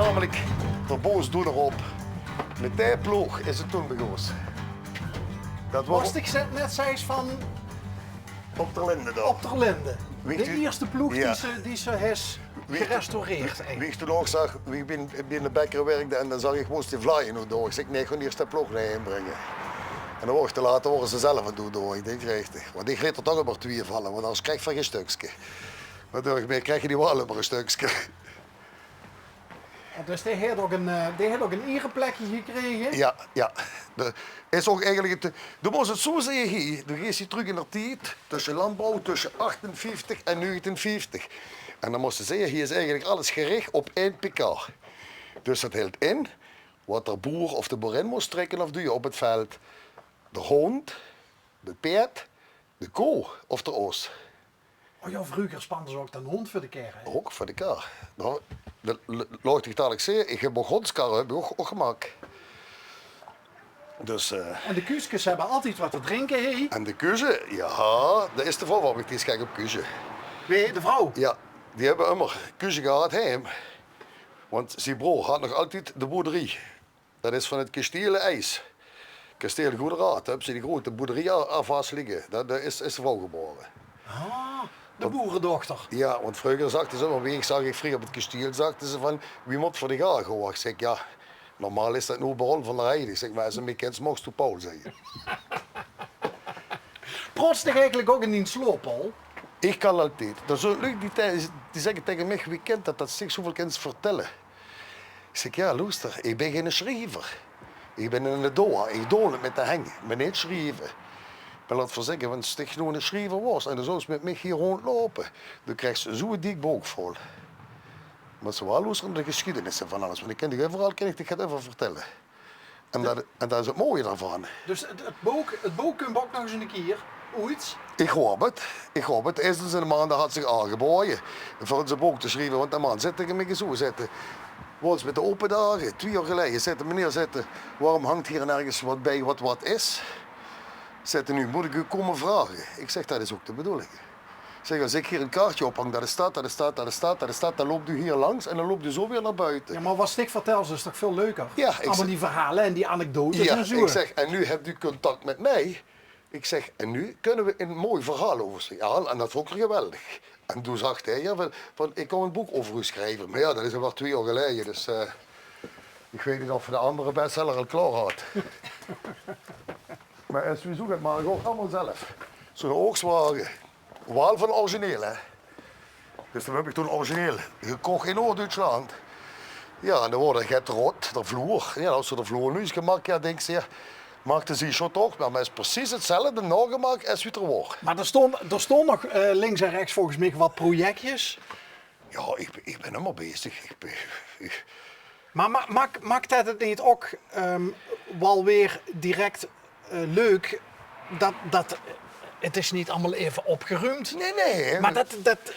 namelijk de boosdoener op. Met die ploeg is het toen begonnen. Dat Was ik net zei van op de Linde dan. op de Linde. Weet De u- eerste ploeg Ja. die ze heeft gerestaureerd. Wie ik toen ook zag, wie binnen de Bekker werkte en dan zag ik gewoon die vlaaien nog door. Ik zeg, nee, gewoon eerst de ploeg naar heen brengen. En dan wordt te later worden ze zelf aan het doen. Ik denk, richtig. Want ik reed er toch maar 2 vallen, want anders krijg je geen stukje. Maar door krijg je die wel maar een stukje. Dus die heeft ook een eigen plekje gekregen. Ja, ja. Is ook eigenlijk dan moest het zo zeggen hier. Dan gaat je terug in de tijd tussen landbouw tussen 58 en 1950. En dan moesten ze zeggen, hier is eigenlijk alles gericht op 1 pk. Dus dat hield in wat de boer of de boerin moest trekken of doe je op het veld. De hond, de paard, de koe of de oos. Oh ja, vroeger spannen ze ook een hond voor de kerk. Ook voor de kar. Nou, laat ik dadelijk zeggen, ik heb begonskar heb ik ook gemaakt. Dus, En de kuusjes hebben altijd wat te drinken. Hey. en de keuze, ja, dat is de vrouw waar ik eens kijk op keuze. Wie, de vrouw? Ja, die hebben immer keuze gehad heim. Want zijn broer had nog altijd de boerderie. Dat is van het kasteel IJs. Kasteel Goede Raad, daar hebben ze die grote boerderie afvast liggen. Dat is de vrouw geboren. Ah, de boerendochter. Ja, want vroeger zakten ze maar wie ik zag ik vroeger op het kasteel zakten ze van wie moet voor de gaar gewoon. Ik zeg ja, normaal is dat nu Baron van der Heijden. Ik zeg maar als een bekend mocht toe Paul zeggen. Prost ik eigenlijk ook in die sloopal? Ik kan altijd. Er zijn leuk die zeggen tegen mij, wie kent dat? Dat zich zoveel kennis vertellen. Ik zeg ja, luister, ik ben geen schrijver. Ik ben in de doa, ik doe het met de heng, ik ben niet schrijven. Ik wil het voor zeggen, want als ik gewoon een schrijver was en dan zou ze met mij hier rondlopen, dan krijg je zo'n dik boek vol. Maar ze wel luisteren naar de geschiedenissen van alles, want ik ken die overal, kan ik het even vertellen. En dat is het mooie daarvan. Dus het boek kun je ook nog eens een keer, ooit. Ik hoop het. Eerst in de maand had zich aangeboden voor zijn boek te schrijven, want de man zette ik hem zo zetten. Was met de open dagen, 2 jaar geleden, zette meneer zette, waarom hangt hier nergens wat bij wat is? Zette nu, moet ik u komen vragen? Ik zeg, dat is ook de bedoeling. Ik zeg, als ik hier een kaartje ophang, dat is staat, dan loopt u hier langs en dan loopt u zo weer naar buiten. Ja, maar wat ik vertel is toch veel leuker? Ja, Allemaal die verhalen en die anekdotes Ja, en zo. ik zeg, en nu hebt u contact met mij. Ik zeg, en nu kunnen we een mooi verhaal over zich halen. En dat vond ik geweldig. En toen zag hij, ja, van, ik kan een boek over u schrijven. Maar ja, dat is al 2 jaar geleden. Dus ik weet niet of we de andere bestseller al klaar had. Maar als we zoeken, maar ook allemaal zelf. Zo'n oogstwagen. Wel van origineel, hè. Dus dan heb ik toen origineel gekocht in Noord-Duitsland. Ja, en dan wordt het rot, de vloer. Ja, als ze de vloer nu is gemaakt, ja, denk ze, ja, maakte ze zo toch, maar het is precies hetzelfde nagemaakt als wie er wordt. Maar er stond nog links en rechts volgens mij wat projectjes. Ja, ik ben helemaal bezig. Maar maakt het niet ook wel weer direct leuk dat het is niet allemaal even opgeruimd? Nee. Maar dat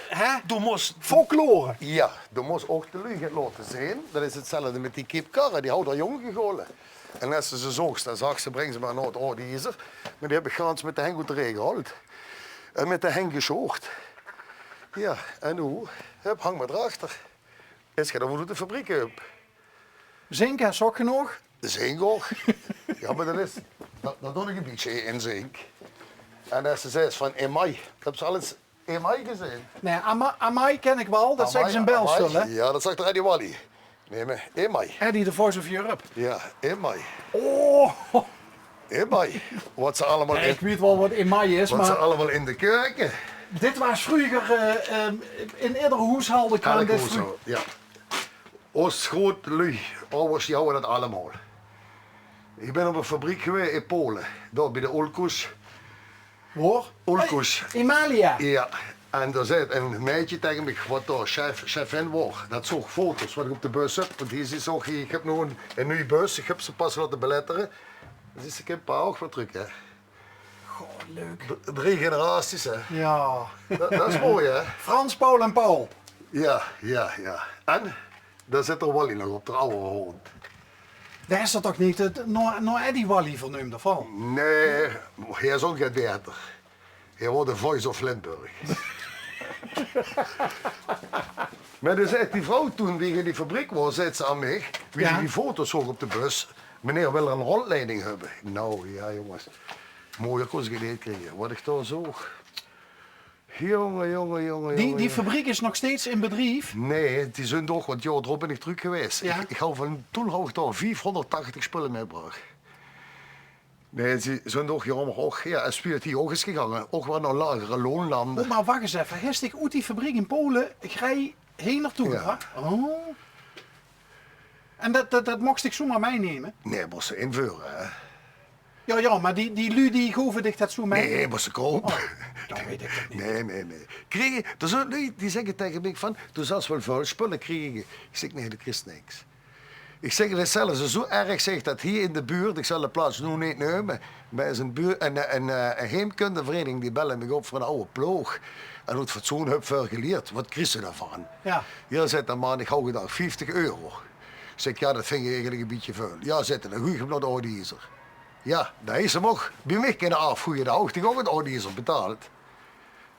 hè? Du moest, Folklore. ja, du moest ook de lucht laten zien. Dat is hetzelfde met die kipkarren, die houden jong gegolen. En als ze zoogst, dan zag ze, brengen ze maar naar oh, die is er. Maar die heb ik gaans met de heng goed geregeld. En met de heng gezoogd. Ja, en hoe? Hup, hang maar erachter. Is je dan hoe de fabriek op? Zink en sok genoeg? De zink ook. Ja, maar dat doe ik een beetje in zink. En als ze zegt van Emai, heb ze alles Emai gezien? Nee, Amai ken ik wel, dat zeggen ze in België, hè? Ja, dat zegt de Radio Wally. Nee, maar Emai. Eddie, de Voice of Europe. Ja, Emai. Oh, Emai. Wat ze allemaal ik weet wel wat Amai is, wat ze maar allemaal in de keuken. dit was vroeger in iedere huishouden kwam Elk dit hoe vroeger. zo, ja. Ons groot lui, ouders die houden dat allemaal. Ik ben op een fabriek geweest in Polen, daar bij de Olkus. Hoor? Olkus. Imalia. Ja, en daar zei een meisje tegen me, wat daar chefin was. Dat zag foto's wat ik op de bus heb. Want hier is ook, ik heb nu een nieuwe bus, ik heb ze pas laten beletteren. Dus is ik een paar ook wat terug, hè. Goh, leuk. 3 generaties, hè. Ja. Dat is mooi, hè. Frans, Paul en Paul. Ja. En daar zit er Wally nog op, de oude hond. Daar is dat toch niet nog Eddie Wally vernoemd, of wel? Nee, hij is ook geen beter. Hij wordt de Voice of Limburg. Maar dan zei die vrouw toen, die in die fabriek was, zei ze aan mij, wie Ja. die foto's zag op de bus, meneer wil een rondleiding hebben. Nou ja jongens, mooier kon ze niet krijgen. Wat ik daar zag. Jongen. Die fabriek is nog steeds in bedrijf. Nee, die zijn toch, want ja, erop ben ik terug geweest. Ja. Toen hou ik daar 480 spullen meegebracht. Nee, die zijn toch jammer ook. Ja, en speelt die ook is gegaan. Ook wel naar lagere loonlanden. Oh, maar wacht eens even. Heeft ik uit die fabriek in Polen gij heen naartoe Ja. gebracht? Oh. En dat mocht ik zomaar meenemen? Nee, moest ze invoeren, hè? Ja, maar die lui die goven dicht dat zo mee. Nee, moest ze kopen. Dat weet ik toch niet. Nee. Kregen, er zijn lui die zeggen tegen mij van, toen zelfs wel veel spullen kregen. Ik zeg, nee, dat is niks. Ik zeg het zelfs zo erg zeg dat hier in de buurt, ik zal de plaats nu niet nemen, maar is een heemkundevereniging die bellen me op voor een oude ploeg. En hoe het fatsoen heb veel geleerd. Wat krijg je daarvan? Ja. Ja, zegt de man, ik hou gedacht 50 euro. Ik zeg, ja, dat vind je eigenlijk een beetje veel. Ja, zegt hij, dan gooi je hem naar de Audiezer. Ja, dat is hem ook. Bij mij kunnen afgoeien, de hoogte ook het Audiezer betaald.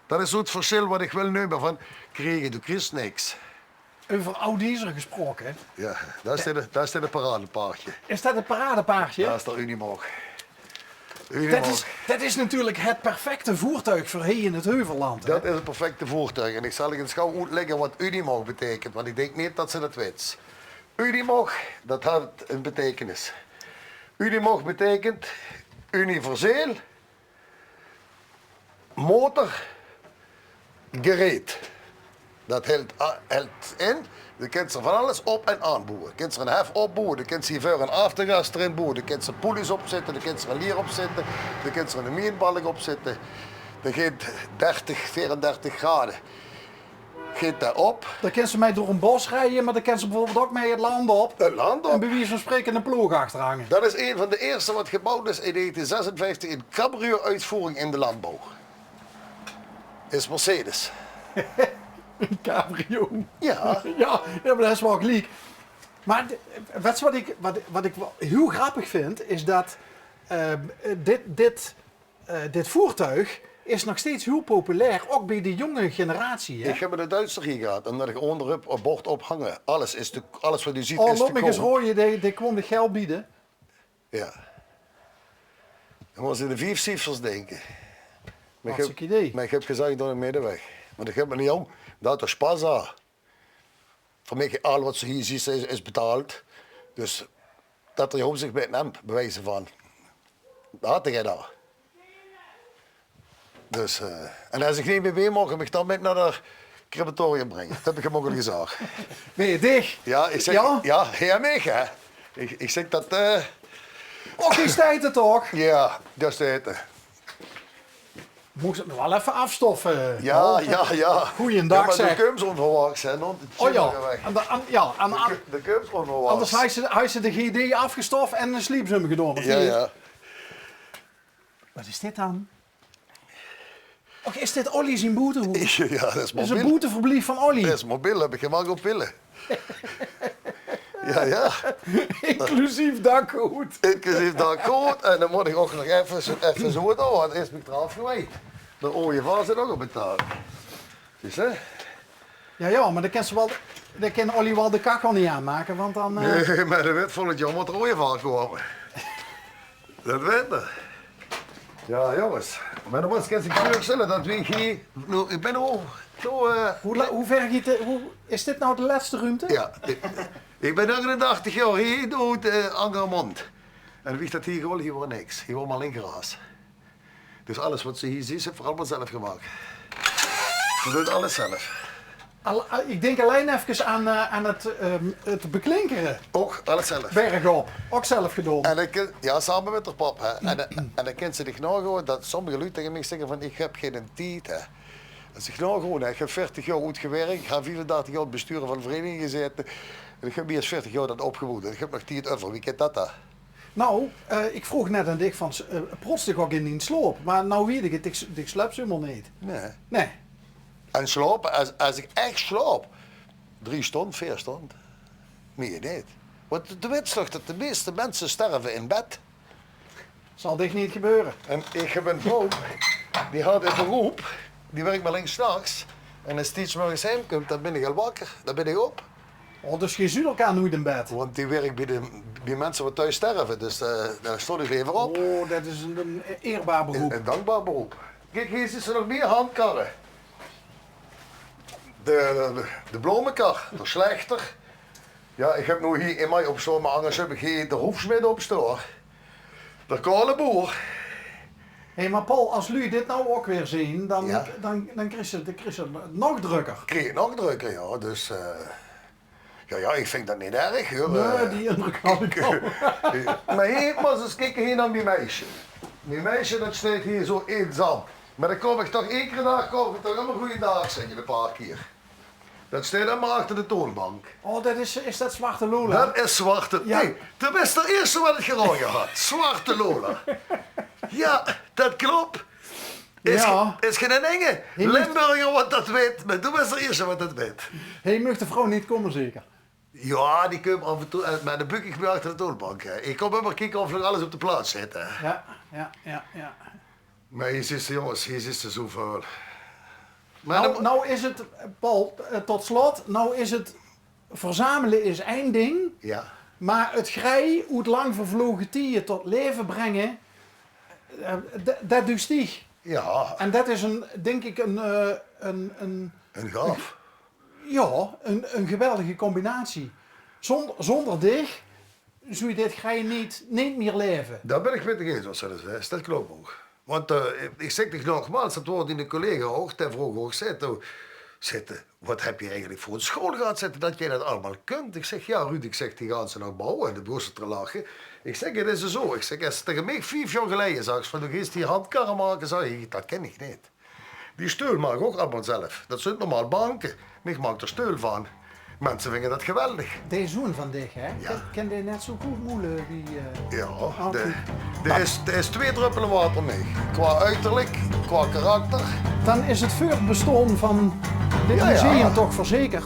Dat is zo het verschil wat ik wil nemen van, kregen, doe Chris niks. Over Audiezer gesproken, hè? Ja, dat is het paradepaardje. Is dat een paradepaardje? Dat is de Unimog. Dat is natuurlijk het perfecte voertuig voor hier in het Heuvelland. Hè? Dat is het perfecte voertuig. En ik zal eens gauw uitleggen wat Unimog betekent, want ik denk niet dat ze dat weet. Unimog, dat had een betekenis. Unimog betekent universeel, motor, gereed. Dat helpt in. Je kunt er van alles op en aanboeren. Je kunt er een hef opboeren, je kunt er voor een aftergas erin boeren, je kunt er poelies opzetten, je kunt er een lier opzetten, je kunt er een mienbalk opzetten. Dat gaat 30, 34 graden. Gaat dat op. Dan kan ze mij door een bos rijden, maar dan kan ze bijvoorbeeld ook mee het land op. Het land En op. bij wie van spreken een ploeg achterhangen. Dat is een van de eerste wat gebouwd is in 1956 in cabrio-uitvoering in de landbouw. Is Mercedes. Een cabrio. Ja. Ja, maar dat is wel gelijk. Maar wat ik wel heel grappig vind, is dat dit voertuig is nog steeds heel populair, ook bij de jonge generatie. Hè? Ik heb een Duitser hier gehad en dat ik onderop een bord ophangen. Alles wat u ziet Oh, is laat te me eens koop. rooien, die kon de geld bieden. Ja. Dan was in de 5 cijfers denken. Maar Hartstikke idee. Maar ik heb gezegd door de middenweg. Want ik heb me niet om. Dat is pas aan. Voor mij al wat ze hier ziet is betaald. Dus dat er op zich bij hem bewijzen van. Dat had ik daar. Dus, en als ik niet meer weer mag, heb ik dan met naar het crematorium brengen. Dat heb ik hem ook al gezegd. Ben je dicht? Ja, ik zeg, Ja? ja, ja, mij, hè. Ik zeg dat, Och, die tijd het toch? ja, dat is het. Moest het nog wel even afstoffen. Ja, Oh. ja. Goeiedag, ja, maar zeg. de kums onverwachts, hè. Oh ja, De kums onverwachts. anders hij ze de GD afgestoft en een sliep ze hem gedaan. of Ja, niet? ja. Wat is dit dan? Och, is dit Olly zijn boete? Ja, dat is Dat is een mobiel. boeteverblief van Olly. Dat is mobiel, heb ik helemaal op pillen. Ja. Inclusief dakgoed. Inclusief dat goed. En dan moet ik ook nog even zo het aan, want eerst ben ik eraf geweest. De ooievaar zit ook op betaald. Dus hè? Ja, maar dan kan Olly wel de kachel niet aanmaken, want dan... Nee, maar dat weet volgend jaar moet er ooievaar komen. Dat weet je. Ja, jongens. Maar dan moet ik voorstellen dat we hier... Nou, ik ben al zo... Hoe ver gaat is dit nou de laatste ruimte? Ja, ik ben 89 jaar hier, doet Angermond. En wie dat hier gewoon, hier wordt niks. Hier wordt maar alleen gras. Dus alles wat ze hier ziet, heeft allemaal zelf gemaakt. Ze doet alles zelf. Ik denk alleen even aan het beklinkeren. Ook alles zelf. Bergop, ook zelf gedaan. En ja, samen met haar pap. Hè. En dan kent ze zich nou gewoon dat sommige lui tegen mij zeggen van ik heb geen tijd. Hè. Dat zeg nou gewoon, hè. Ik heb 40 jaar goed gewerkt, ik heb 34 jaar het besturen van de vereniging gezeten. En ik heb eerst 40 jaar dat opgebouwd. En ik heb nog 10 over. Wie kent dat dan? Nou, ik vroeg net aan Dick van, prost ik ook in die sloop. Maar nou weet ik het, ik slaap ze helemaal niet. Nee. Nee. En slapen, als ik echt slaap, 3 stonden, 4 stonden. Meer niet. Want de weet toch dat de meeste mensen sterven in bed. Zal dit niet gebeuren. En ik heb een vrouw, die had een beroep, die werkt maar links s'nachts. En als die morgens heim komt, dan ben ik al wakker. Dan ben ik op. Oh, dus je ziet elkaar nooit in bed. Want die werkt bij mensen die thuis sterven. Dus daar stond ik even op. Oh, dat is een eerbaar beroep. Een dankbaar beroep. Kijk, hier zitten nog meer handkarren. De bloemenkar, de slechter. Ja, ik heb nu hier in mij op zo'n anders heb ik hier de hoefsmid op staan. De kale boer. Hé, maar Paul, als jullie dit nou ook weer zien, dan, Ja. dan krijg je het nog drukker. Kreeg ik nog drukker, ja. Dus ja, ik vind dat niet erg, hoor. Nee, die indruk had ik ook. Maar hier, maar eens kijken hier naar mijn meisje. Mijn meisje dat staat hier zo eenzaam. Maar dan kom ik toch één keer dag, kom ik toch allemaal goeiedag zeggen, een paar keer. Dat staat allemaal achter de toonbank. Oh, is dat zwarte Lola? Dat is zwarte. Ja. Hey, dat is de eerste wat ik gerogen had. Zwarte Lola. Ja, dat klopt. Ja. Is geen enge Limburger wat dat weet, maar toen was de eerste wat dat weet. Hé, mag de vrouw niet komen zeker? Ja, die komt af en toe uit, maar dan buk ik me achter de toonbank. Hè. Ik kom maar kijken of nog alles op de plaats zit. Hè. Ja. Maar hier zit ze, jongens, hier zit ze zoveel. Maar Nou is het, Paul, tot slot, nou is het, verzamelen is één ding, ja. maar het grij, hoe het lang vervlogen tien tot leven brengen, dat doet stieg. Ja, En dat is denk ik een gaaf. ja, een geweldige combinatie. Zonder dich zou je dit grij niet meer leven. Daar ben ik met de eens, wat ze zeggen. Dat klopt ook. Want ik zeg het nogmaals, dat wordt in de collega ook ten vroeg ook zitten. Wat heb je eigenlijk voor een school gehad zitten dat jij dat allemaal kunt? Ik zeg, ja Ruud, ik zeg, die gaan ze nog bouwen en de boer te lachen. Ik zeg, het is zo. Ik zeg, als het tegen mij 5 jaar geleden zag, van de die handkarren maken, zeg ik, dat ken ik niet. Die steul maak ik ook allemaal zelf. Dat zijn normaal banken. Maar ik maak er steul van. Mensen vinden dat geweldig. Deze zoon van dich, hè? Ja. Ken je net zo goed moelen die... Ja, oké. er is 2 druppelen water mee. Qua uiterlijk, qua karakter. Dan is het voortbestaan van dit Ja, ja. museum toch verzekerd.